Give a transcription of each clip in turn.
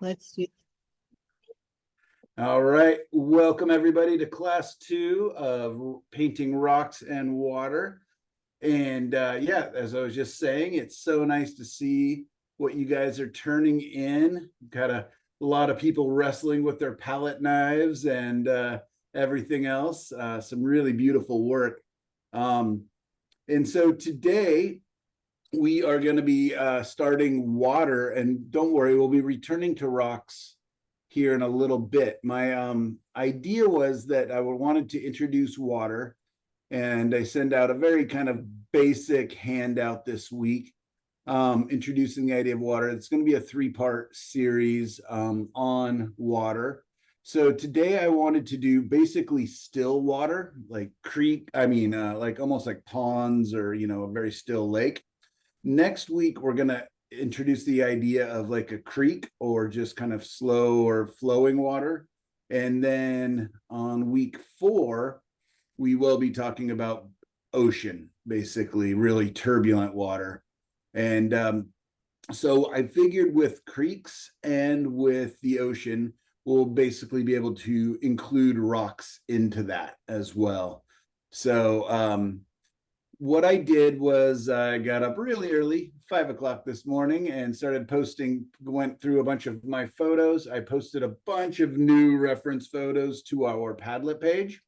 Let's do. All right, welcome everybody to class 2 of painting rocks and water. And yeah, as I was just saying, it's so nice to see what you guys are turning in. Got a lot of people wrestling with their palette knives and everything else. Some really beautiful work. And so today we are going to be starting water, and don't worry, we'll be returning to rocks here in a little bit. My idea was that I wanted to introduce water, and I send out a very kind of basic handout this week, introducing the idea of water. It's going to be a 3-part series on water. So today I wanted to do basically still water, like like almost like ponds or, a very still lake. Next week, we're going to introduce the idea of like a creek or just kind of slow or flowing water. And then on week 4, we will be talking about ocean, basically really turbulent water. And so I figured with creeks and with the ocean, we'll basically be able to include rocks into that as well. So what I did was I got up really early, 5 o'clock this morning, and started posting, went through a bunch of my photos. I posted a bunch of new reference photos to our Padlet page.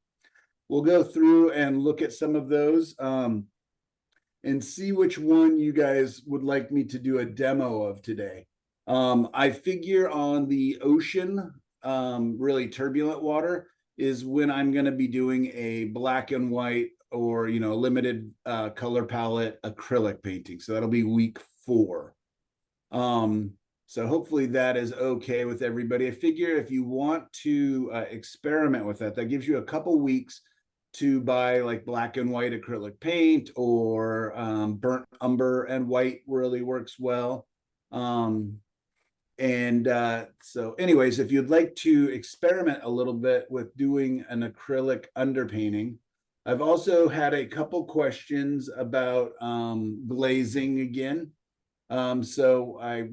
We'll go through and look at some of those and see which one you guys would like me to do a demo of today. I figure on the ocean, really turbulent water, is when I'm going to be doing a black and white or limited color palette acrylic painting. So that'll be week 4. So hopefully that is okay with everybody. I figure if you want to experiment with that gives you a couple weeks to buy like black and white acrylic paint, or burnt umber and white really works well. So anyways, if you'd like to experiment a little bit with doing an acrylic underpainting, I've also had a couple questions about glazing again. So I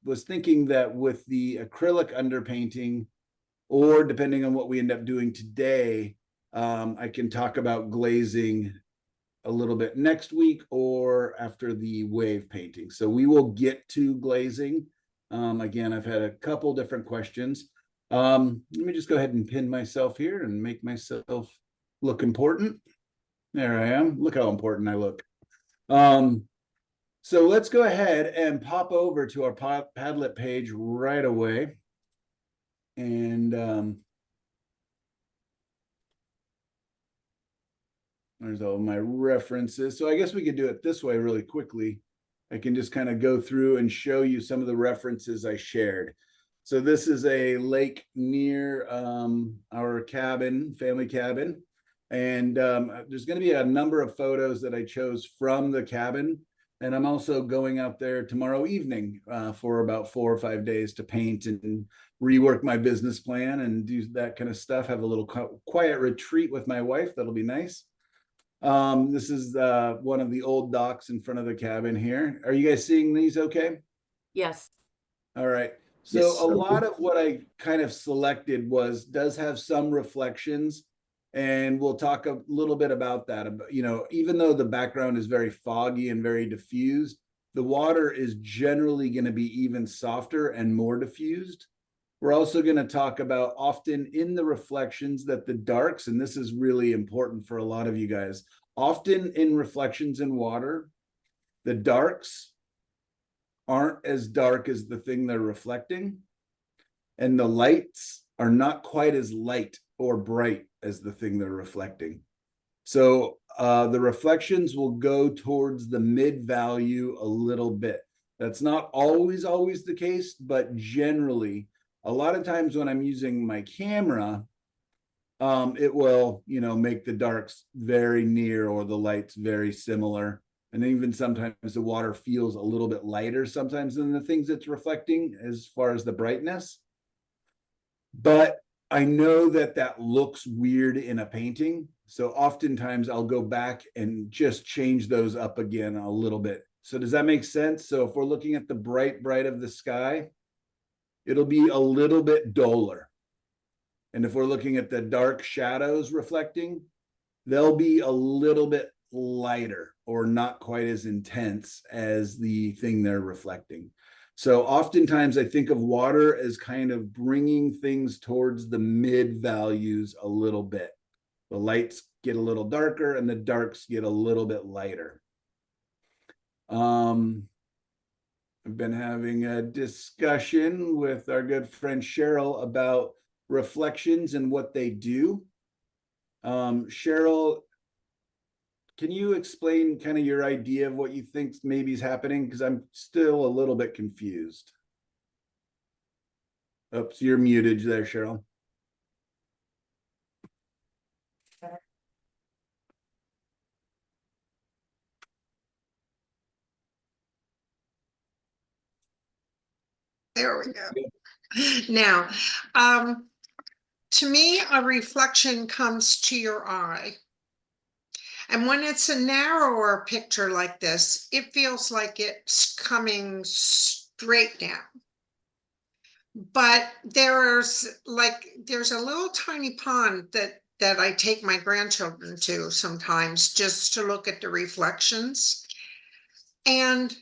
was thinking that with the acrylic underpainting, or depending on what we end up doing today, I can talk about glazing a little bit next week or after the wave painting. So we will get to glazing. Again, I've had a couple different questions. Let me just go ahead and pin myself here and make myself look important. There I am. Look how important I look. So let's go ahead and pop over to our Padlet page right away. And there's all my references. So I guess we could do it this way really quickly. I can just kind of go through and show you some of the references I shared. So this is a lake near our cabin, family cabin. And there's going to be a number of photos that I chose from the cabin. And I'm also going out there tomorrow evening for about 4 or 5 days to paint and rework my business plan and do that kind of stuff. Have a little quiet retreat with my wife. That'll be nice. This is one of the old docks in front of the cabin here. Are you guys seeing these okay? Yes. All right. So Yes. a lot of what I kind of selected does have some reflections, and we'll talk a little bit about that. Even though the background is very foggy and very diffused, the water is generally going to be even softer and more diffused. We're also going to talk about often in the reflections that the darks, and this is really important for a lot of you guys, often in reflections in water, the darks aren't as dark as the thing they're reflecting, and the lights are not quite as light or bright as the thing they're reflecting. So the reflections will go towards the mid value a little bit. That's not always the case, but generally, a lot of times when I'm using my camera, it will, make the darks very near or the lights very similar. And even sometimes the water feels a little bit lighter sometimes than the things it's reflecting as far as the brightness. But I know that looks weird in a painting. So oftentimes I'll go back and just change those up again a little bit. So does that make sense? So if we're looking at the bright of the sky, it'll be a little bit duller. And if we're looking at the dark shadows reflecting, they'll be a little bit lighter or not quite as intense as the thing they're reflecting. So oftentimes I think of water as kind of bringing things towards the mid values a little bit. The lights get a little darker and the darks get a little bit lighter. I've been having a discussion with our good friend Cheryl about reflections and what they do. Cheryl, can you explain kind of your idea of what you think maybe is happening? Because I'm still a little bit confused. Oops, you're muted there, Cheryl. There we go. Now, to me, a reflection comes to your eye. And when it's a narrower picture like this, it feels like it's coming straight down. But there's a little tiny pond that I take my grandchildren to sometimes just to look at the reflections. And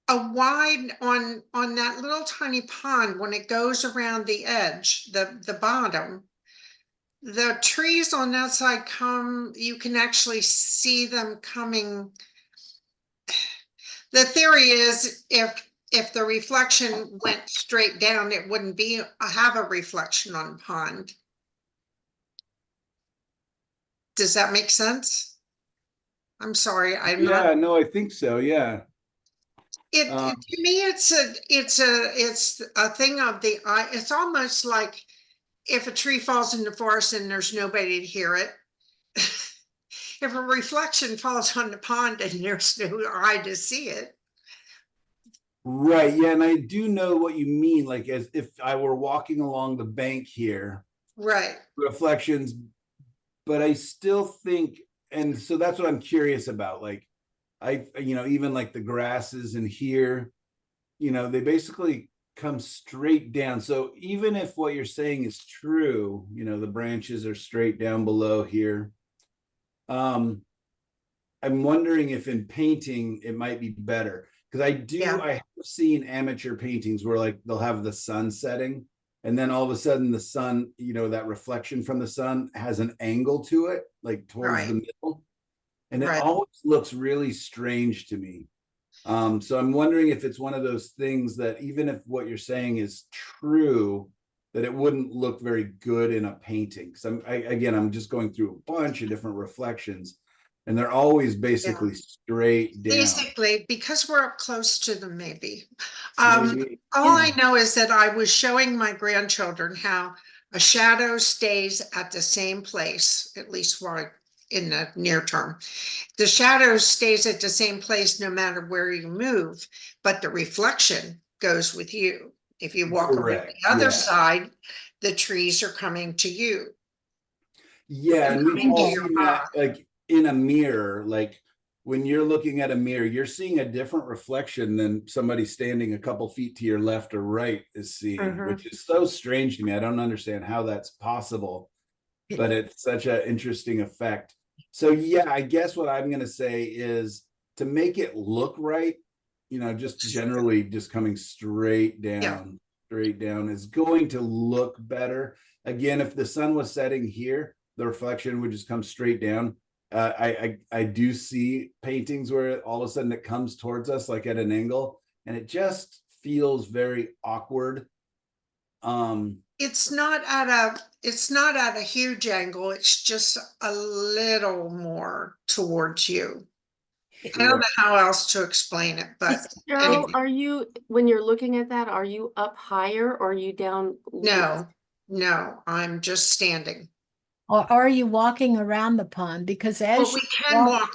a wide on that little tiny pond, when it goes around the edge, the bottom, the trees on that side you can actually see them coming. The theory is if the reflection went straight down, it wouldn't have a reflection on the pond. Does that make sense? I'm sorry, I'm not. Yeah, no, I think so. Yeah. To me, it's a thing of the eye. It's almost like if a tree falls in the forest and there's nobody to hear it. If a reflection falls on the pond and there's no eye to see it. Right. Yeah. And I do know what you mean. Like as if I were walking along the bank here. Right. Reflections, but I still think, and so that's what I'm curious about. Like even like the grasses in here, they basically come straight down. So even if what you're saying is true, the branches are straight down below here. I'm wondering if in painting it might be better, because I have seen amateur paintings where like they'll have the sun setting and then all of a sudden the sun, that reflection from the sun has an angle to it, like towards the middle, and it always looks really strange to me. So I'm wondering if it's one of those things that even if what you're saying is true, that it wouldn't look very good in a painting. Because I'm just going through a bunch of different reflections, and they're always basically straight down. Basically, because we're up close to them, maybe. All I know is that I was showing my grandchildren how a shadow stays at the same place, at least in the near term. The shadow stays at the same place no matter where you move, but the reflection goes with you. If you walk around the other side, the trees are coming to you. Yeah, and we've all seen that, like in a mirror, like when you're looking at a mirror, you're seeing a different reflection than somebody standing a couple feet to your left or right is seeing, which is so strange to me. I don't understand how that's possible, but it's such an interesting effect. So yeah, I guess what I'm going to say is to make it look right, just generally just coming straight down is going to look better. Again, if the sun was setting here, the reflection would just come straight down. I do see paintings where all of a sudden it comes towards us like at an angle, and it just feels very awkward. It's not at a huge angle. It's just a little more towards you. I don't know how else to explain it, but Cheryl, are you, when you're looking at that, are you up higher or are you down? No, I'm just standing. Or are you walking around the pond? Because as we can walk,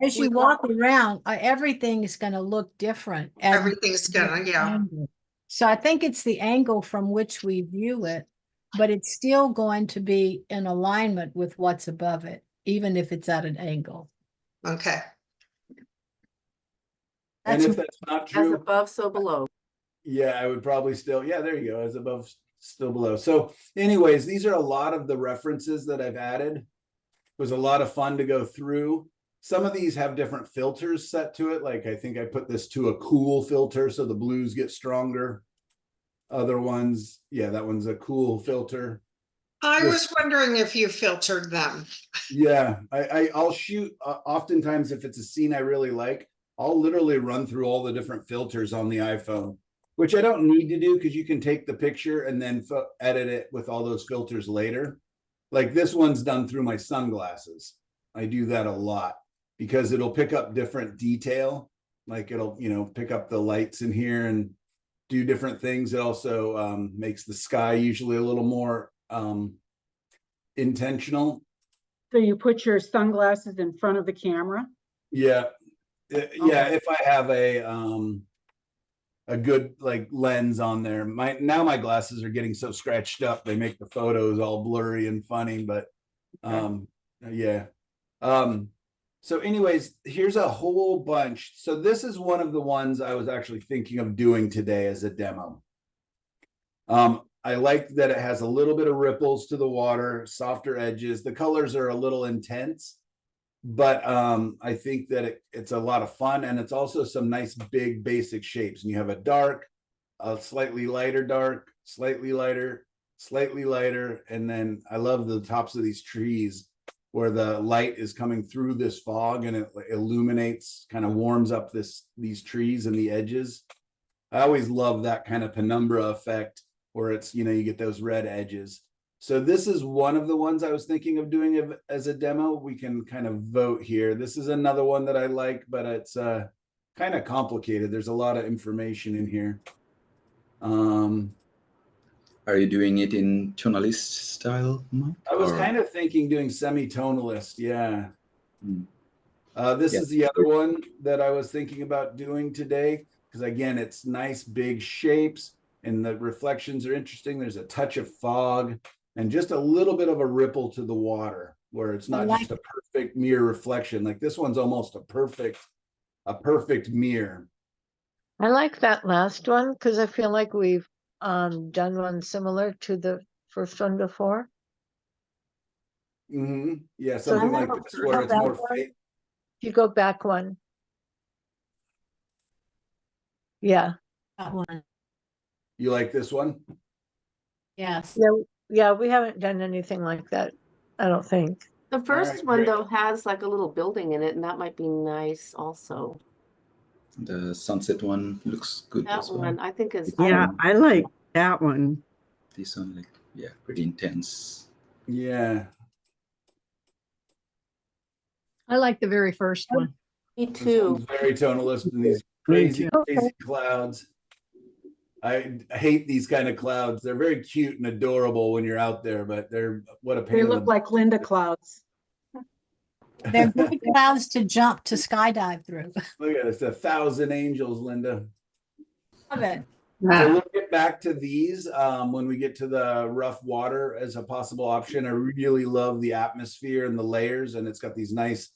as you walk around, everything is going to look different. Everything's gonna, So I think it's the angle from which we view it, but it's still going to be in alignment with what's above it, even if it's at an angle. Okay. And if that's not true, as above, so below. Yeah, I would probably still, yeah, there you go, as above, still below. So anyways, these are a lot of the references that I've added. It was a lot of fun to go through. Some of these have different filters set to it. Like I think I put this to a cool filter so the blues get stronger. Other ones, yeah, that one's a cool filter. I This- was wondering if you filtered them. Yeah, I'll shoot, oftentimes if it's a scene I really like, I'll literally run through all the different filters on the iPhone, which I don't need to do because you can take the picture and then edit it with all those filters later. Like this one's done through my sunglasses. I do that a lot because it'll pick up different detail. Like it'll, you know, pick up the lights in here and do different things. It also makes the sky usually a little more intentional. So you put your sunglasses in front of the camera? Yeah. Yeah, if I have a good like lens on there. My glasses are getting so scratched up, they make the photos all blurry and funny, but yeah. So anyways, here's a whole bunch. So this is one of the ones I was actually thinking of doing today as a demo. I like that it has a little bit of ripples to the water, softer edges. The colors are a little intense, but I think that it's a lot of fun, and it's also some nice big basic shapes. And you have a dark, a slightly lighter dark, slightly lighter, and then I love the tops of these trees where the light is coming through this fog and it illuminates, kind of warms up these trees and the edges. I always love that kind of penumbra effect where it's, you know, you get those red edges. So this is one of the ones I was thinking of doing as a demo. We can kind of vote here. This is another one that I like, but it's kind of complicated. There's a lot of information in here. Are you doing it in tonalist style, Mike? I was or- kind of thinking doing semi-tonalist, yeah. Mm. This Yeah. is the other one that I was thinking about doing today, because again, it's nice big shapes and the reflections are interesting. There's a touch of fog and just a little bit of a ripple to the water where it's not just a perfect mirror reflection. Like this one's almost a perfect mirror. I like that last one because I feel like we've done one similar to the first one before. Yeah, So something I like have this heard where of it's that more one. fake. If you go back one. Yeah. That one. You like this one? Yes. Yeah, we haven't done anything like that, I don't think. The right, first one great. though has like a little building in it, and that might be nice also. The sunset one looks good That as well. one I think is. It's, Yeah, I like that one. This one, like, yeah, pretty intense. Yeah. I like the very first one. Me This too. one's very tonalist and these Me crazy too. clouds. I hate these kind of clouds. They're very cute and adorable when you're out there, but they're what a pain They in the look like Linda clouds. They're good clouds to jump to skydive through. Look at it, it's 1,000 angels, Linda. Love it. So we'll get back to these when we get to the rough water as a possible option. I really love the atmosphere and the layers, and it's got these nice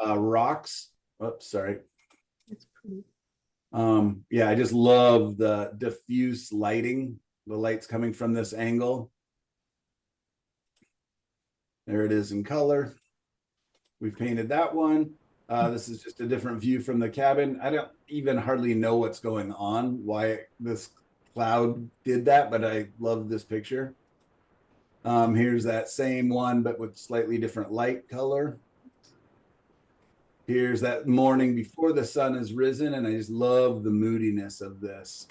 rocks. Oops, sorry. It's pretty. Yeah, I just love the diffuse lighting. The light's coming from this angle. There it is in color. We've painted that one. This is just a different view from the cabin. I don't even hardly know what's going on, why this cloud did that, but I love this picture. Here's that same one, but with slightly different light color. Here's that morning before the sun has risen, and I just love the moodiness of this.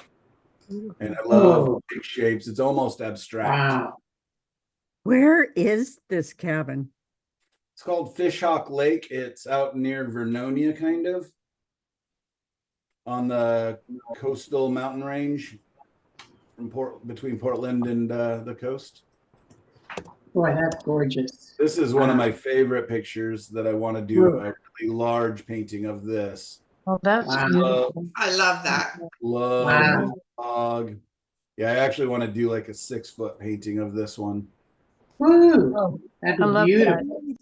And I love big shapes. It's almost abstract. Where is this cabin? It's called Fishhawk Lake. It's out near Vernonia, kind of, on the coastal mountain range from between Portland and the coast. Boy, that's gorgeous. This is one of my favorite pictures that I want to do a really large painting of this. Well, that's Wow. beautiful. I love that. Love Wow. the fog. Yeah, I actually want to do like a 6-foot painting of this one. Woo! Oh, That'd I be love beautiful. that.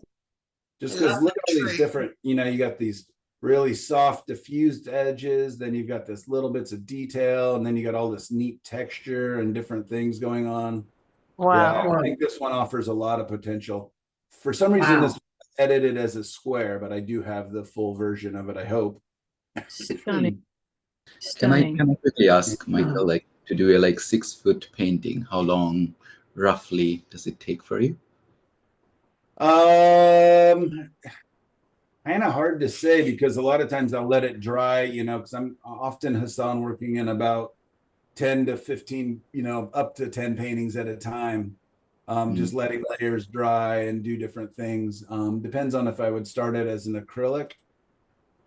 Just I because love look the at all these tree. different, you know, you got these really soft diffused edges. Then you've got this little bits of detail, and then you got all this neat texture and different things going on. Yeah, Wow. I think this one offers a lot of potential. For some reason, Wow. this was edited as a square, but I do have the full version of it, I hope. Stunning. Can I Stunning. quickly ask Michael, like, to do a like 6-foot painting, how long roughly does it take for you? Kind of hard to say, because a lot of times I'll let it dry, you know, because I'm often Hassan working in about 10 to 15, you know, up to 10 paintings at a time. Just letting layers dry and do different things. Depends on if I would start it as an acrylic,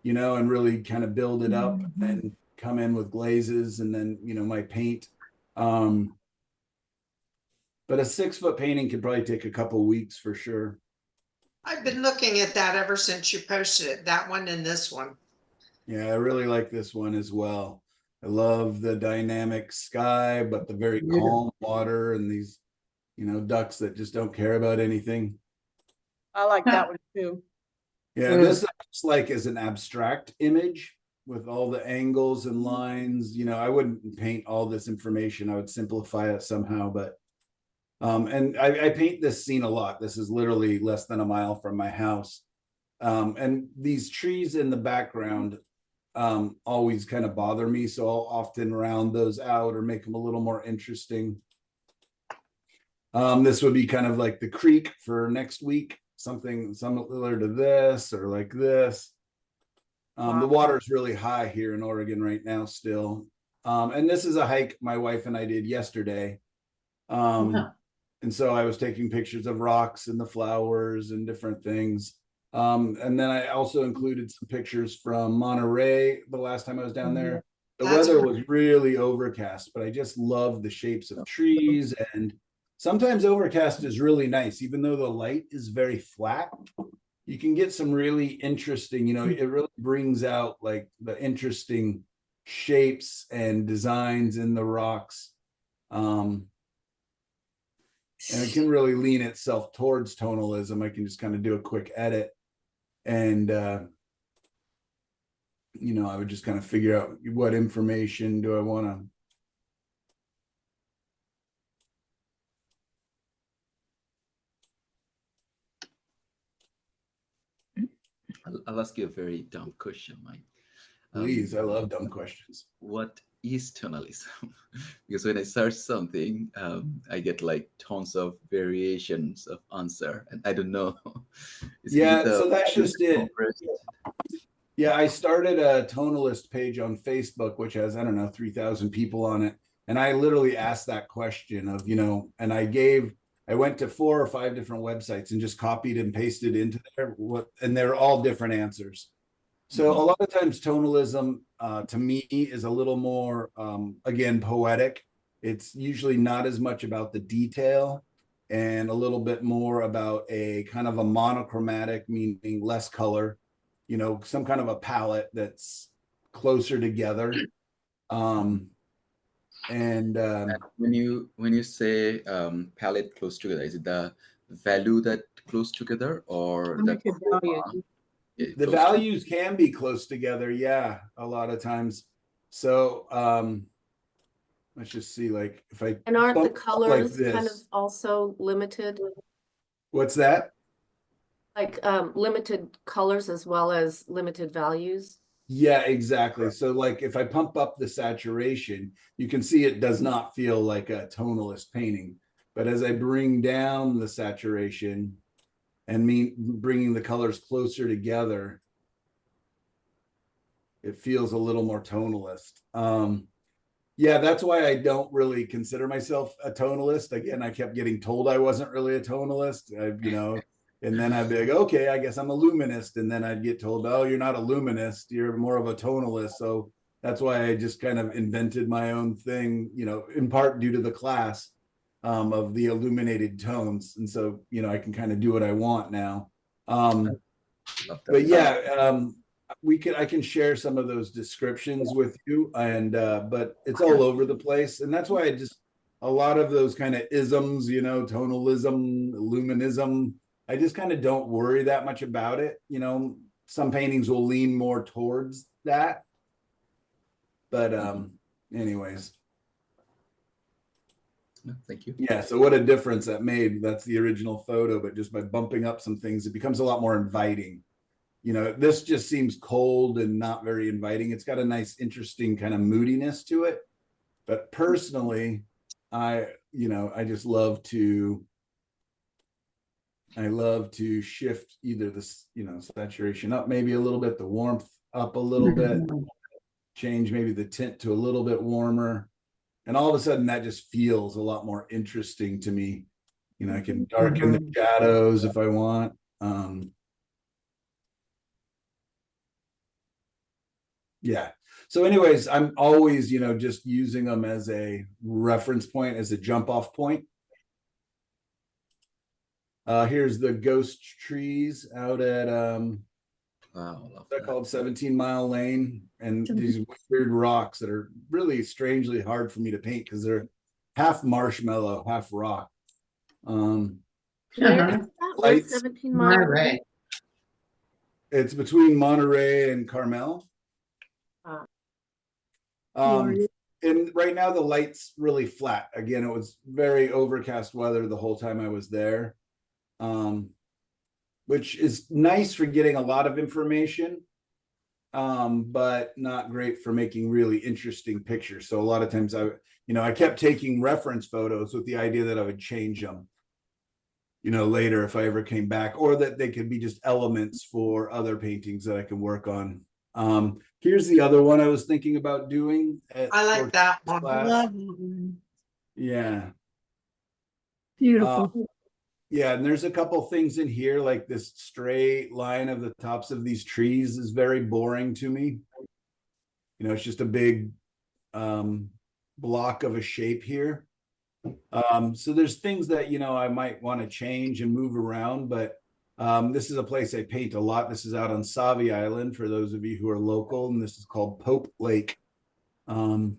you know, and really kind of build it up and come in with glazes and then, you know, my paint. But a 6-foot painting could probably take a couple weeks for sure. I've been looking at that ever since you posted it, that one and this one. Yeah, I really like this one as well. I love the dynamic sky, but the very calm water and these, you know, ducks that just don't care about anything. I like that one too. Yeah, this looks like is an abstract image with all the angles and lines. You know, I wouldn't paint all this information. I would simplify it somehow, but and I paint this scene a lot. This is literally less than a mile from my house. And these trees in the background always kind of bother me. So I'll often round those out or make them a little more interesting. This would be kind of like the creek for next week, something similar to this or like this. The water is really high here in Oregon right now still. And this is a hike my wife and I did yesterday. And so I was taking pictures of rocks and the flowers and different things. And then I also included some pictures from Monterey the last time I was down there. The weather was really overcast, but I just love the shapes of trees, and sometimes overcast is really nice, even though the light is very flat. You can get some really interesting, you know, it really brings out like the interesting shapes and designs in the rocks. And it can really lean itself towards tonalism. I can just kind of do a quick edit and, you know, I would just kind of figure out what information do I want to. I'll ask you a very dumb question, Mike. Please, I love dumb questions. What is tonalism? Because when I search something, I get like tons of variations of answer, and I don't know. Yeah, so that's just it. Yeah, I started a tonalist page on Facebook, which has, I don't know, 3,000 people on it. And I literally asked that question of, you know, and I went to 4 or 5 different websites and just copied and pasted into there and they're all different answers. So a lot of times tonalism to me is a little more, again, poetic. It's usually not as much about the detail and a little bit more about a kind of a monochromatic, meaning less color, you know, some kind of a palette that's closer together. And when you say palette close together, is it the value that close together or the the values can be close together, yeah, a lot of times. So let's just see, like if I And aren't the like colors this, kind of also limited? what's that? Like limited colors as well as limited values? Yeah, exactly. So like if I pump up the saturation, you can see it does not feel like a tonalist painting. But as I bring down the saturation and bringing the colors closer together, it feels a little more tonalist. Yeah, that's why I don't really consider myself a tonalist. Again, I kept getting told I wasn't really a tonalist, you know, and then I'd be like, okay, I guess I'm a luminist. And then I'd get told, oh, you're not a luminist, you're more of a tonalist. So that's why I just kind of invented my own thing, you know, in part due to the class of the illuminated tones. And so, you know, I can kind of do what I want now. But yeah, I can share some of those descriptions with you, and but it's all over the place, and that's why a lot of those kind of isms, you know, tonalism, luminism, I just kind of don't worry that much about it, you know. some paintings will lean more towards that. But anyways, No, thank you. yeah, so what a difference that made. That's the original photo, but just by bumping up some things, it becomes a lot more inviting. You know, this just seems cold and not very inviting. It's got a nice, interesting kind of moodiness to it. But personally, I just love to shift either this, saturation up maybe a little bit, the warmth up a little bit, change maybe the tint to a little bit warmer. And all of a sudden that just feels a lot more interesting to me. I can darken the shadows if I want. Yeah. So anyways, I'm always, just using them as a reference point, as a jump off point. Here's the ghost trees out at Wow, love they're that. called 17 Mile Lane, and these weird rocks that are really strangely hard for me to paint because they're half marshmallow, half rock. Where Uh-huh. is that? Where's Lights. 17 Mile? Monterey. It's between Monterey and Carmel. And right now the light's really flat. Again, it was very overcast weather the whole time I was there, which is nice for getting a lot of information, but not great for making really interesting pictures. So a lot of times I kept taking reference photos with the idea that I would change them, later if I ever came back, or that they could be just elements for other paintings that I can work on. Here's the other one I was thinking about doing. I like that one. Love it. Yeah. Beautiful. Yeah, and there's a couple things in here, like this straight line of the tops of these trees is very boring to me. It's just a big block of a shape here. So there's things that I might want to change and move around, but this is a place I paint a lot. This is out on Savi Island for those of you who are local, and this is called Pope Lake. And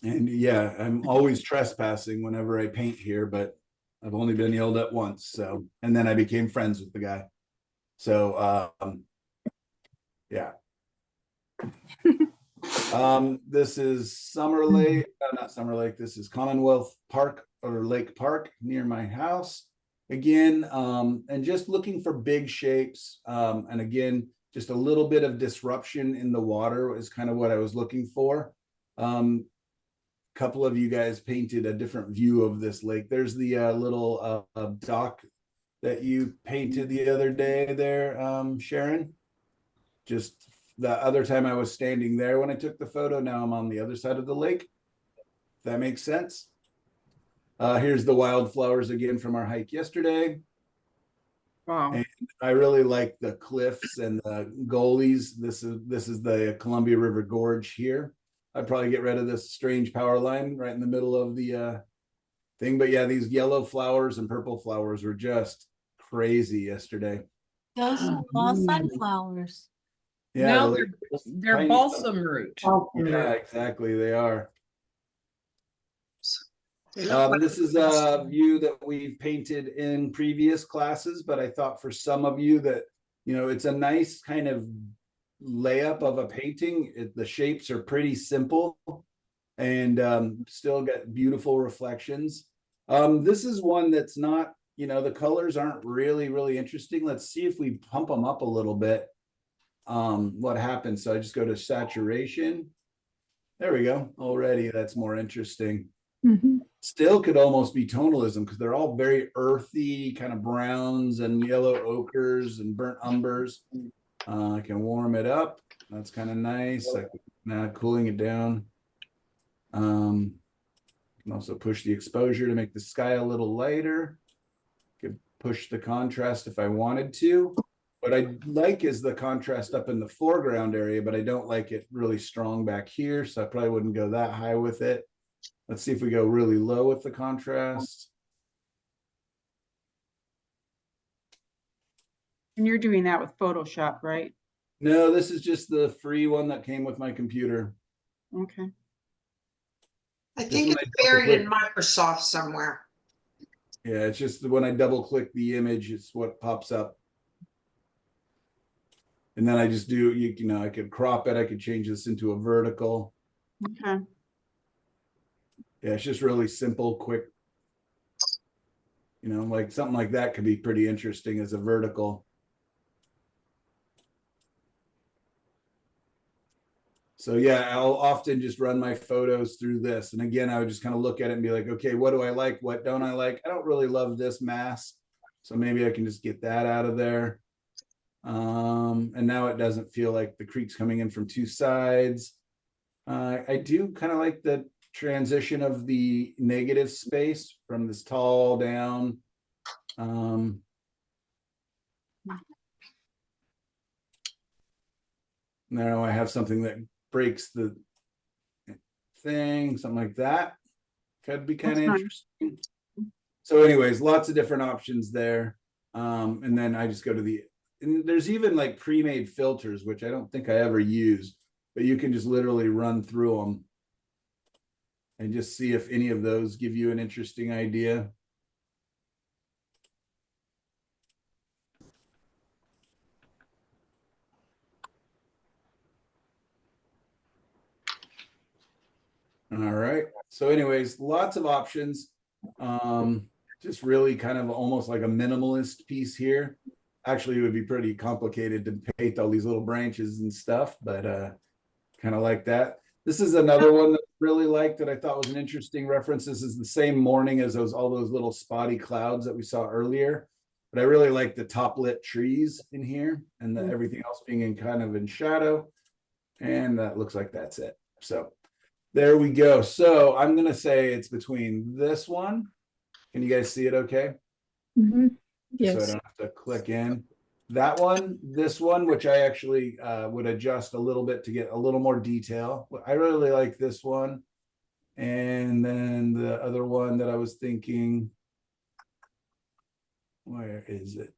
yeah, I'm always trespassing whenever I paint here, but I've only been yelled at once. So, and then I became friends with the guy. So, yeah. This is Summer Lake, not Summer Lake. This is Commonwealth Park or Lake Park near my house. Again, and just looking for big shapes. And again, just a little bit of disruption in the water is kind of what I was looking for. Couple of you guys painted a different view of this lake. There's the little dock that you painted the other day there, Sharon. Just the other time I was standing there when I took the photo. Now I'm on the other side of the lake. If that makes sense. Here's the wildflowers again from our hike yesterday. Wow. And I really like the cliffs and the gullies. This is the Columbia River Gorge here. I'd probably get rid of this strange power line right in the middle of the thing. But yeah, these yellow flowers and purple flowers were just crazy yesterday. Those are all sunflowers. Yeah, No, the they're tiny- balsam root. Yeah, exactly. They are. They look like- This is a view that we've painted in previous classes, but I thought for some of you that, it's a nice kind of layup of a painting. The shapes are pretty simple and still got beautiful reflections. This is one that's not, the colors aren't really, really interesting. Let's see if we pump them up a little bit. What happens? So I just go to saturation. There we go. Already that's more interesting. Still could almost be tonalism because they're all very earthy, kind of browns and yellow ochres and burnt umbers. I can warm it up. That's kind of nice. Like now cooling it down. Can also push the exposure to make the sky a little lighter. Could push the contrast if I wanted to. What I like is the contrast up in the foreground area, but I don't like it really strong back here. So I probably wouldn't go that high with it. Let's see if we go really low with the contrast. And you're doing that with Photoshop, right? No, this is just the free one that came with my computer. Okay. I think when it's I buried in double-click. Microsoft somewhere. Yeah, it's just when I double click the image, it's what pops up. And then I just do, you know, I could crop it. I could change this into a vertical. Okay. Yeah, it's just really simple, quick. You know, like something like that could be pretty interesting as a vertical. So yeah, I'll often just run my photos through this. And again, I would just kind of look at it and be like, okay, what do I like? What don't I like? I don't really love this mass. So maybe I can just get that out of there. And now it doesn't feel like the creek's coming in from two sides. I do kind of like the transition of the negative space from this tall down. Now I have something that breaks the thing, something like that. Could be kind of That's nice. interesting. So anyways, lots of different options there. And then I just go to and there's even like pre-made filters, which I don't think I ever used, but you can just literally run through them and just see if any of those give you an interesting idea. All right. So anyways, lots of options. Just really kind of almost like a minimalist piece here. Actually, it would be pretty complicated to paint all these little branches and stuff, but kind of like that. This is another one that I really liked that I thought was an interesting reference. This is the same morning as all those little spotty clouds that we saw earlier. But I really like the top lit trees in here and everything else being in kind of in shadow. And that looks like that's it. So there we go. So I'm going to say it's between this one. Can you guys see it okay? Mhm. So I Yes. don't have to click in. That one, this one, which I actually would adjust a little bit to get a little more detail. I really like this one. And then the other one that I was thinking, where is it?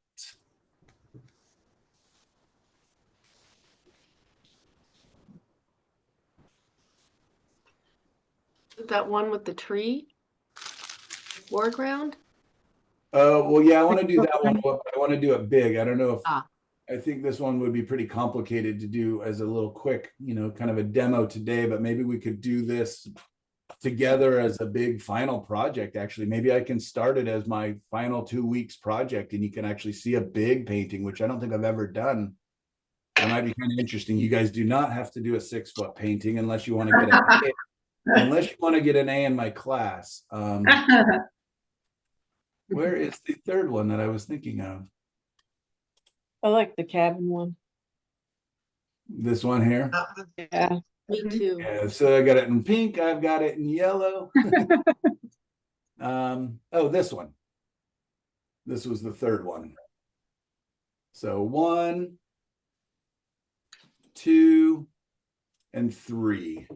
That one with the tree foreground? Well, yeah, I want to do that one, but I want to do it big. I don't know if Ah. I think this one would be pretty complicated to do as a little quick, you know, kind of a demo today, but maybe we could do this together as a big final project. Actually, maybe I can start it as my final 2 weeks project and you can actually see a big painting, which I don't think I've ever done. That might be kind of interesting. You guys do not have to do a 6-foot painting unless you want to get an A in my class. Where is the third one that I was thinking of? I like the cabin one. This one here. Yeah. Me too. Yeah, so I got it in pink. I've got it in yellow. Oh, this one. This was the third one. So 1, 2, and 3.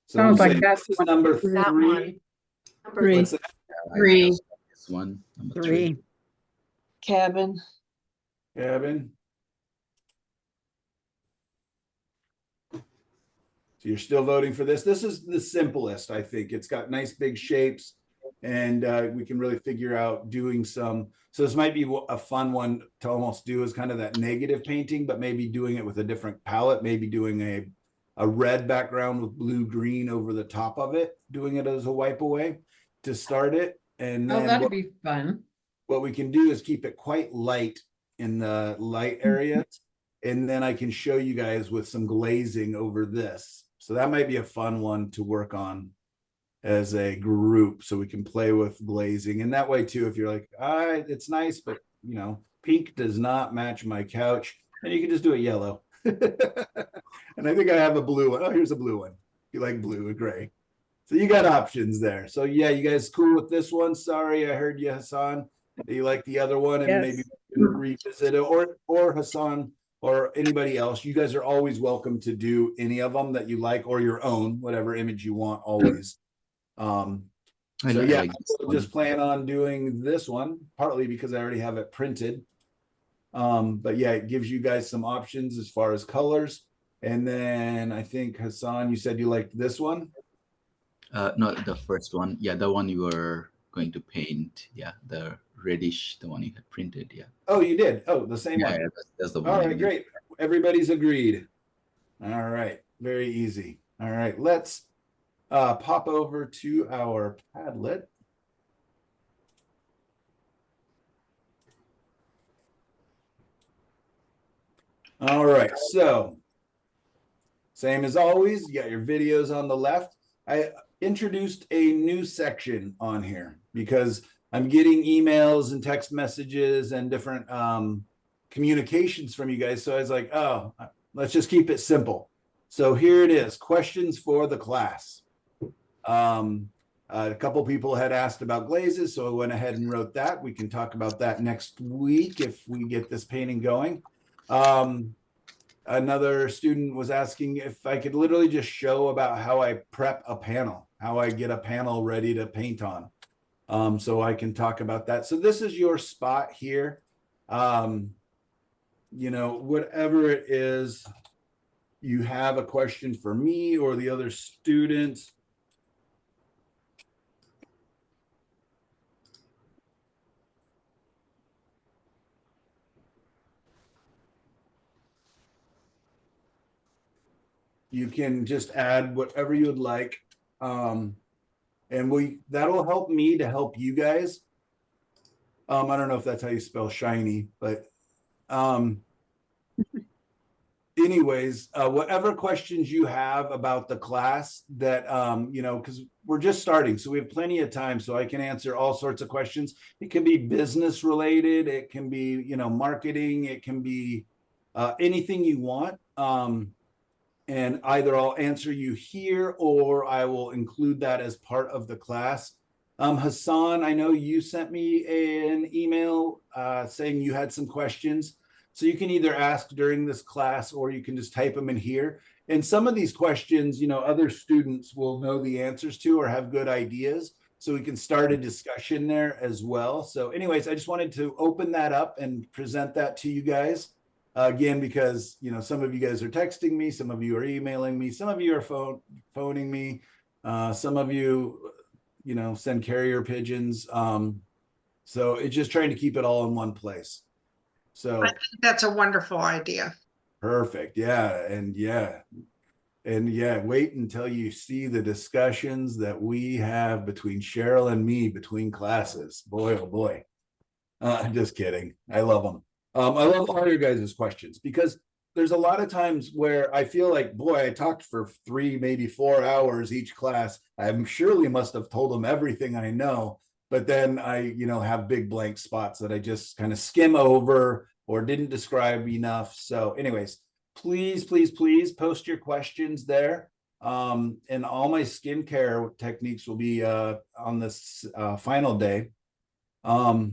So Sounds we'll like say that's this is number That 3. one. Number Three. What's that? I Three. just like this one, number 3. Three. Cabin. Cabin. So you're still voting for this. This is the simplest, I think. It's got nice big shapes and we can really figure out doing some. So this might be a fun one to almost do as kind of that negative painting, but maybe doing it with a different palette, maybe doing a red background with blue green over the top of it, doing it as a wipe away to start it. And Oh, then that'd be fun. what we can do is keep it quite light in the light areas. And then I can show you guys with some glazing over this. So that might be a fun one to work on as a group. So we can play with glazing. And that way too, if you're like, it's nice, but you know, pink does not match my couch. And you can just do it yellow. And I think I have a blue one. Oh, here's a blue one. You like blue and gray. So you got options there. So yeah, you guys cool with this one? Sorry, I heard you, Hassan. You like the other one, and Yes. maybe we can revisit it, or Hassan, or anybody else. You guys are always welcome to do any of them that you like, or your own, whatever image you want, always. So yeah, like this we'll one. just plan on doing this one, partly because I already have it printed. But yeah, it gives you guys some options as far as colors. And then I think Hassan, you said you liked this one. Not the first one. Yeah, the one you were going to paint. Yeah, the reddish, the one you had printed. Yeah. Oh, you did. Oh, the same Yeah, one. yeah, that's the one. All I right, did. great. Everybody's agreed. All right, very easy. All right, let's pop over to our Padlet. All right, so same as always, you got your videos on the left. I introduced a new section on here because I'm getting emails and text messages and different communications from you guys. So I was like, oh, let's just keep it simple. So here it is, questions for the class. A couple people had asked about glazes, so I went ahead and wrote that. We can talk about that next week if we get this painting going. Another student was asking if I could literally just show about how I prep a panel, how I get a panel ready to paint on. So I can talk about that. So this is your spot here. You know, whatever it is, you have a question for me or the other students. You can just add whatever you would like. And that'll help me to help you guys. I don't know if that's how you spell shiny, but anyways, whatever questions you have about the class that, you know, because we're just starting, so we have plenty of time, so I can answer all sorts of questions. It can be business related, it can be, you know, marketing, it can be anything you want. And either I'll answer you here or I will include that as part of the class. Hassan, I know you sent me an email saying you had some questions. So you can either ask during this class or you can just type them in here. And some of these questions, you know, other students will know the answers to or have good ideas. So we can start a discussion there as well. So anyways, I just wanted to open that up and present that to you guys. Again, because, you know, some of you guys are texting me, some of you are emailing me, some of you are phoning me, some of you, you know, send carrier pigeons. So it's just trying to keep it all in one place. So I think that's a wonderful idea. perfect. Yeah. And yeah, wait until you see the discussions that we have between Cheryl and me between classes. Boy, oh boy. Just kidding. I love them. I love all your guys' questions because there's a lot of times where I feel like, boy, I talked for 3, maybe 4 hours each class. I surely must have told them everything I know, but then I, you know, have big blank spots that I just kind of skim over or didn't describe enough. So anyways, please, please, please post your questions there. And all my skincare techniques will be on this final day. All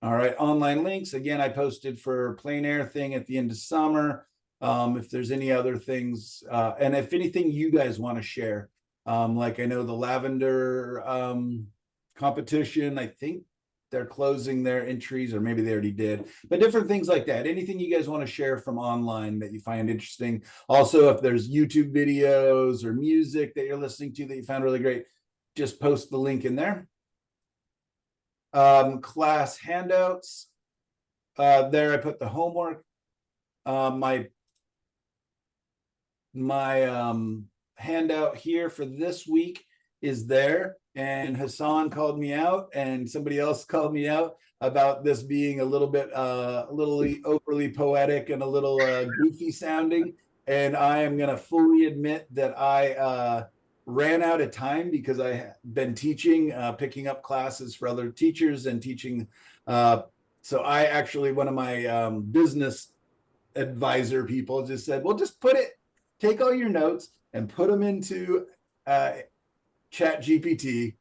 right, online links. Again, I posted for plein air thing at the end of summer. If there's any other things, and if anything you guys want to share, like I know the lavender competition, I think they're closing their entries, or maybe they already did, but different things like that. Anything you guys want to share from online that you find interesting. Also, if there's YouTube videos or music that you're listening to that you found really great, just post the link in there. Class handouts. There I put the homework. My handout here for this week is there, and Hassan called me out and somebody else called me out about this being a little bit overly poetic and a little goofy sounding, and I am going to fully admit that I ran out of time because I have been teaching, picking up classes for other teachers and teaching. So I actually, one of my business advisor people just said, well, just take all your notes and put them into Chat GPT.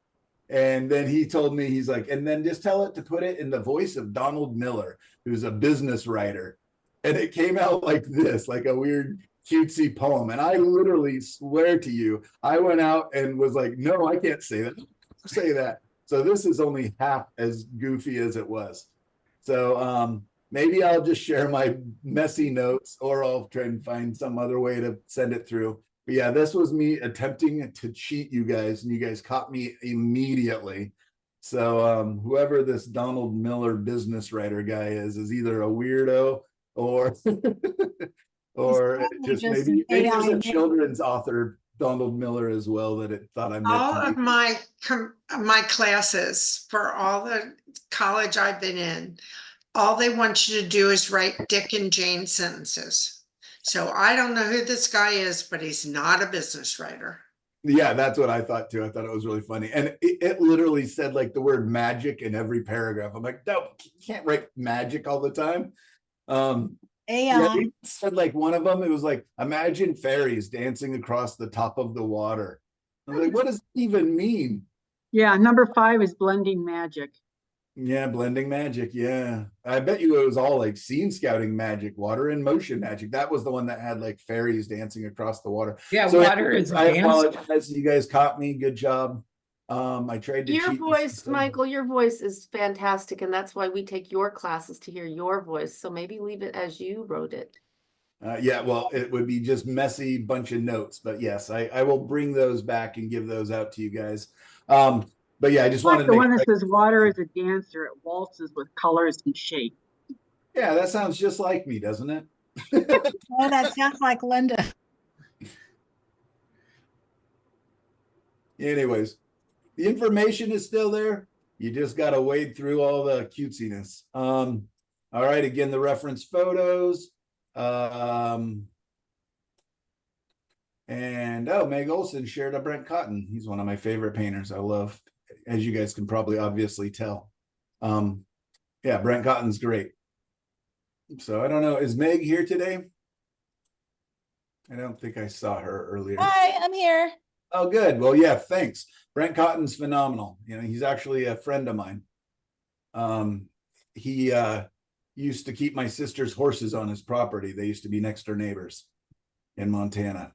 And then he told me, he's like, and then just tell it to put it in the voice of Donald Miller, who's a business writer. And it came out like this, like a weird cutesy poem. And I literally swear to you, I went out and was like, no, I can't say that. Say that. So this is only half as goofy as it was. So maybe I'll just share my messy notes, or I'll try and find some other way to send it through. But yeah, this was me attempting to cheat you guys, and you guys caught me immediately. So whoever this Donald Miller business writer guy is either a weirdo or or probably just just maybe there's AI a children's author, Donald Miller, as well, that it thought I meant All to of be. my classes for all the college I've been in, all they want you to do is write Dick and Jane sentences. So I don't know who this guy is, but he's not a business writer. Yeah, that's what I thought too. I thought it was really funny. And it literally said like the word magic in every paragraph. I'm like, no, you can't write magic all the time. Yeah, AI. they said like one of them, it was like, imagine fairies dancing across the top of the water. I was like, what does it even mean? Yeah, number 5 is blending magic. Yeah, blending magic. Yeah. I bet you it was all like scene scouting magic, water in motion magic. That was the one that had like fairies dancing across the water. Yeah, So water anyways, is a I dance. apologize. You guys caught me. Good job. I tried to Your cheat the voice, system. Michael, your voice is fantastic, and that's why we take your classes to hear your voice. So maybe leave it as you wrote it. Yeah, well, it would be just messy bunch of notes, but yes, I will bring those back and give those out to you guys. But yeah, I just Like wanted to the make one that sure. says water is a dancer, it waltzes with colors and shape. Yeah, that sounds just like me, doesn't it? Oh, that sounds like Linda. Anyways, the information is still there. You just got to wade through all the cutesiness. All right, again, the reference photos. And oh, Meg Olson shared a Brent Cotton. He's one of my favorite painters. I love, as you guys can probably obviously tell. Yeah, Brent Cotton's great. So I don't know, is Meg here today? I don't think I saw her earlier. Hi, I'm here. Oh, good. Well, yeah, thanks. Brent Cotton's phenomenal. You know, he's actually a friend of mine. He used to keep my sister's horses on his property. They used to be next door neighbors in Montana.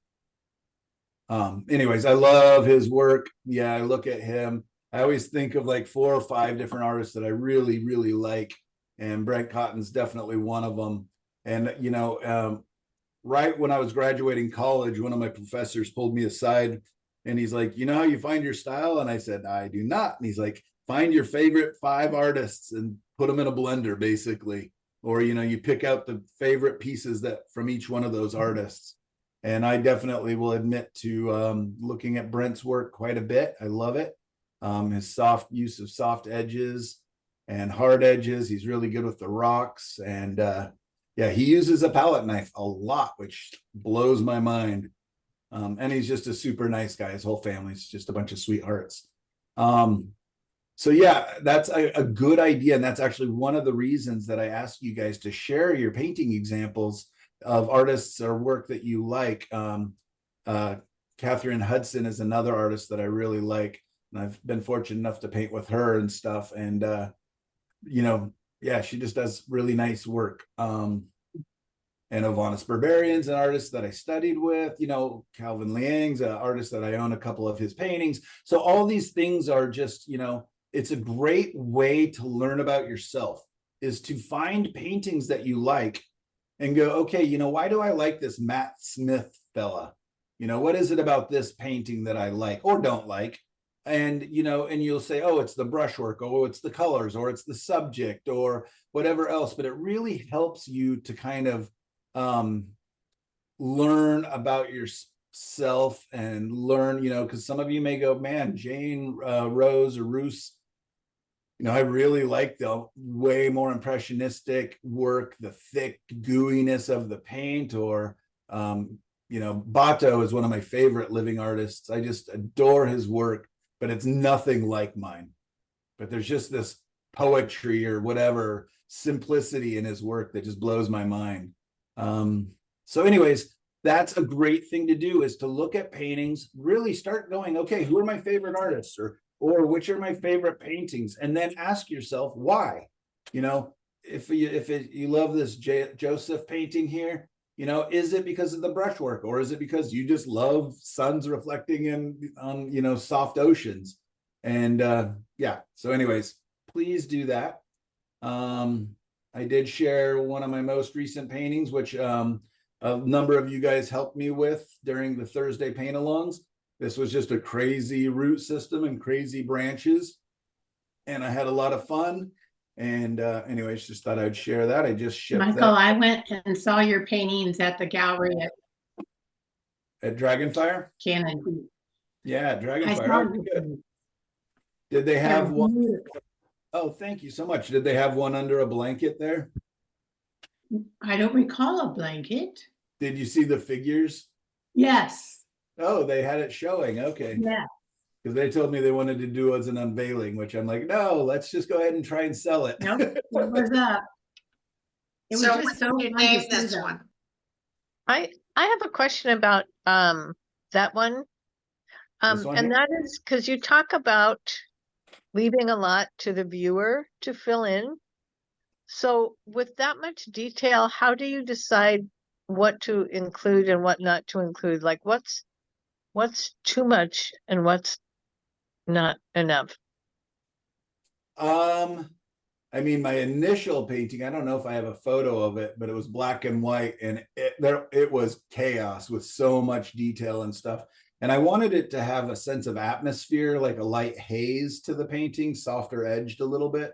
Anyways, I love his work. Yeah, I look at him. I always think of like 4 or 5 different artists that I really, really like. And Brent Cotton's definitely one of them. And, you know, right when I was graduating college, one of my professors pulled me aside and he's like, you know how you find your style? And I said, I do not. And he's like, find your favorite 5 artists and put them in a blender, basically. Or, you know, you pick out the favorite pieces that from each one of those artists. And I definitely will admit to looking at Brent's work quite a bit. I love it. His soft use of soft edges and hard edges. He's really good with the rocks. And yeah, he uses a palette knife a lot, which blows my mind. And he's just a super nice guy. His whole family's just a bunch of sweethearts. So yeah, that's a good idea. And that's actually one of the reasons that I asked you guys to share your painting examples of artists or work that you like. Catherine Hudson is another artist that I really like. And I've been fortunate enough to paint with her and stuff. And, you know, yeah, she just does really nice work. And Ovanis Barbarian's an artist that I studied with, you know, Calvin Liang's an artist that I own a couple of his paintings. So all these things are just, you know, it's a great way to learn about yourself, is to find paintings that you like and go, okay, you know, why do I like this Matt Smith fella? You know, what is it about this painting that I like or don't like? And, you know, and you'll say, oh, it's the brushwork, oh, it's the colors, or it's the subject, or whatever else. But it really helps you to kind of learn about yourself and learn, you know, because some of you may go, man, Jane Rose or Roos, you know, I really like the way more impressionistic work, the thick gooiness of the paint, or, you know, Bato is one of my favorite living artists. I just adore his work, but it's nothing like mine. But there's just this poetry or whatever simplicity in his work that just blows my mind. So anyways, that's a great thing to do, is to look at paintings, really start going, okay, who are my favorite artists, or which are my favorite paintings? And then ask yourself why. You know, if you love this Joseph painting here, you know, is it because of the brushwork, or is it because you just love suns reflecting on, you know, soft oceans? And yeah, so anyways, please do that. I did share one of my most recent paintings, which a number of you guys helped me with during the Thursday paint-alongs. This was just a crazy root system and crazy branches. And I had a lot of fun. And anyways, just thought I'd share that. I just shipped Michael, that I went and saw your paintings at the gallery at at Dragonfire. Canada. Yeah, I Dragonfire. saw Oh, your good. paintings. Did they They have were one? beautiful. Oh, thank you so much. Did they have one under a blanket there? I don't recall a blanket. Did you see the figures? Yes, Oh, they had it showing. Okay. yeah. Because they told me they wanted to do as an unveiling, which I'm like, no, let's just go ahead and try and sell it. Nope, it was up. It was So just what so did you fun to name see this them. one? I have a question about that one. This one And here? that is because you talk about leaving a lot to the viewer to fill in. So with that much detail, how do you decide what to include and what not to include? Like what's too much and what's not enough? I mean, my initial painting, I don't know if I have a photo of it, but it was black and white, and it was chaos with so much detail and stuff. And I wanted it to have a sense of atmosphere, like a light haze to the painting, softer edged a little bit.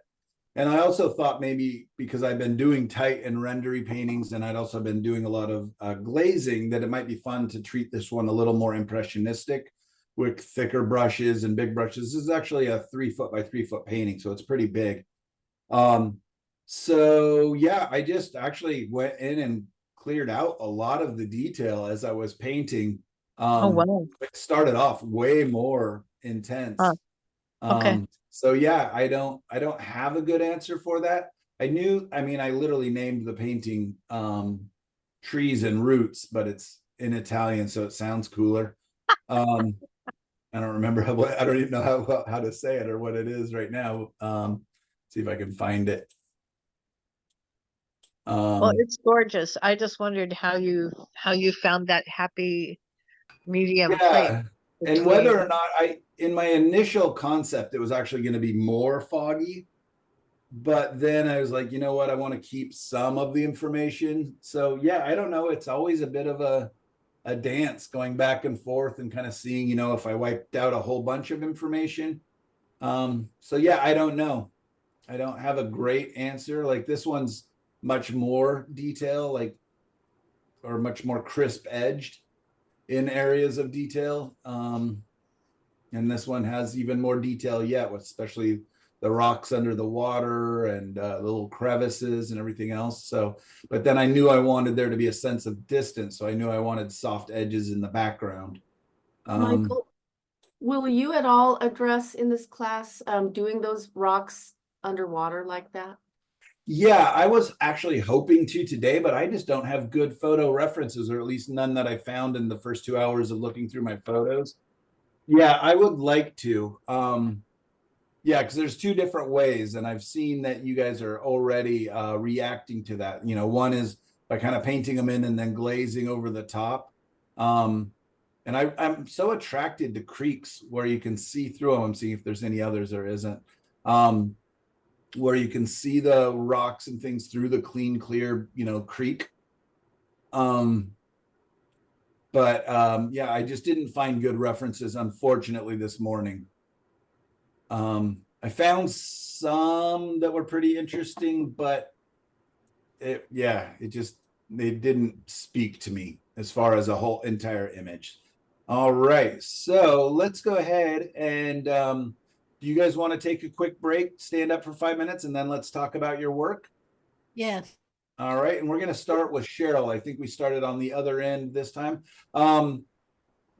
And I also thought maybe because I've been doing tight and rendery paintings, and I'd also been doing a lot of glazing, that it might be fun to treat this one a little more impressionistic with thicker brushes and big brushes. This is actually a 3 foot by 3 foot painting, so it's pretty big. So yeah, I just actually went in and cleared out a lot of the detail as I was painting. Oh, wow. It started off way more intense. Okay. So yeah, I don't have a good answer for that. I mean, I literally named the painting Trees and Roots, but it's in Italian, so it sounds cooler. I don't remember I don't even know how to say it or what it is right now. See if I can find it. Well, it's gorgeous. I just wondered how you found that happy medium place Yeah, and between. whether or not in my initial concept, it was actually going to be more foggy, but then I was like, you know what, I want to keep some of the information. So yeah, I don't know. It's always a bit of a dance going back and forth and kind of seeing, you know, if I wiped out a whole bunch of information. So yeah, I don't know. I don't have a great answer. Like this one's much more detail, like, or much more crisp edged in areas of detail. And this one has even more detail yet, with especially the rocks under the water and little crevices and everything else. So, but then I knew I wanted there to be a sense of distance. So I knew I wanted soft edges in the background. Michael, will you at all address in this class doing those rocks underwater like that? Yeah, I was actually hoping to today, but I just don't have good photo references, or at least none that I found in the first 2 hours of looking through my photos. Yeah, I would like to. Yeah, because there's two different ways, and I've seen that you guys are already reacting to that. You know, one is by kind of painting them in and then glazing over the top. And I'm so attracted to creeks where you can see through them. I'm seeing if there's any others there isn't. Where you can see the rocks and things through the clean, clear, you know, creek. Yeah, I just didn't find good references, unfortunately, this morning. I found some that were pretty interesting, but they didn't speak to me as far as a whole entire image. All right, so let's go ahead and do you guys want to take a quick break, stand up for 5 minutes, and then let's talk about your work? Yes. All right, and we're going to start with Cheryl. I think we started on the other end this time.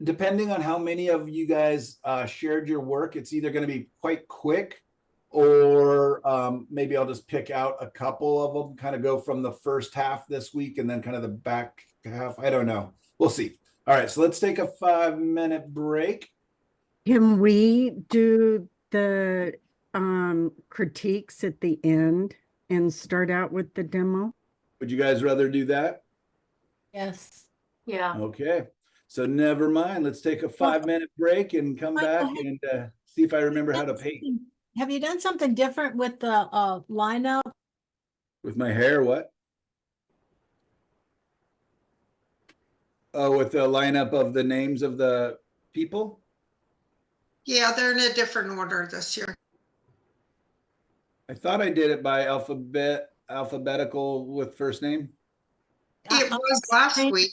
Depending on how many of you guys shared your work, it's either going to be quite quick, or maybe I'll just pick out a couple of them, kind of go from the first half this week and then kind of the back half. I don't know. We'll see. All right, so let's take a 5-minute break. Can we do the critiques at the end and start out with the demo? Would you guys rather do that? Yes. Yeah. Okay, so never mind. Let's take a 5-minute break and come back and see if I remember how to paint. Have you done something different with the lineup? With my hair, what? Oh, with the lineup of the names of the people? Yeah, they're in a different order this year. I thought I did it by alphabetical with first name. It On was the last screen- week.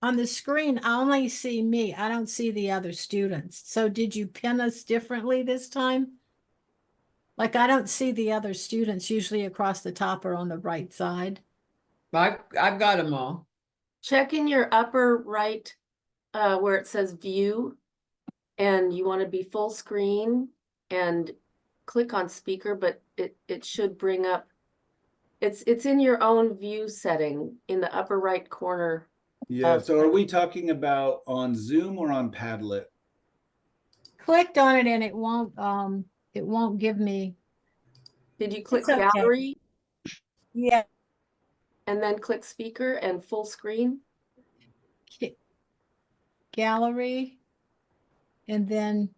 On the screen, I only see me. I don't see the other students. So did you pin us differently this time? Like I don't see the other students usually across the top or on the right side. I've got them all. Check in your upper right, where it says view. And you want to be full screen and click on speaker, but it should bring up. It's in your own view setting in the upper right corner. Yeah, so are we talking about on Zoom or on Padlet? Clicked on it and it won't give me. Did you click It's okay. gallery Yeah. and then click speaker and full screen? Gallery. And then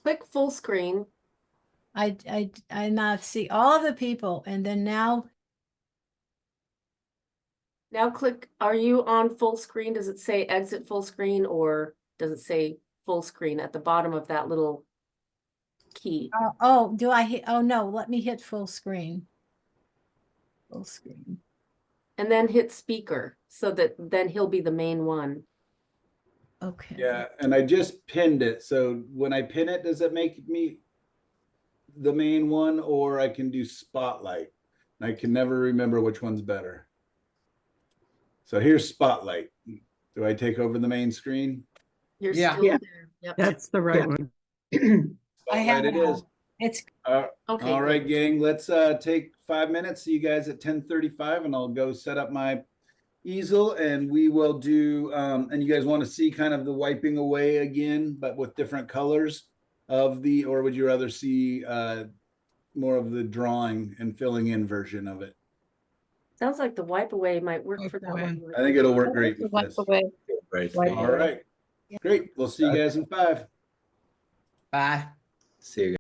Click full screen. I now see all of the people and then now Now click, are you on full screen? Does it say exit full screen or does it say full screen at the bottom of that little key? do I hit, oh no, let me hit full screen. Full screen. And then hit speaker so that then he'll be the main one. Okay. Yeah, and I just pinned it. So when I pin it, does it make me the main one, or I can do spotlight? I can never remember which one's better. So here's spotlight. Do I take over the main screen? You're Yeah. still Yeah. there. Yep. That's the right one. I have Spotlight it it all. is. It's Okay. All right, good. gang, let's take 5 minutes. See you guys at 10:35 and I'll go set up my easel and we will do, and you guys want to see kind of the wiping away again, but with different colors of the, or would you rather see more of the drawing and filling in version of it? Sounds like the wipe away might work Wipe for that away. one. I think it'll work great with Wipe this. away. Right. Wipe All right, great. We'll see you guys in 5. Bye. See you guys.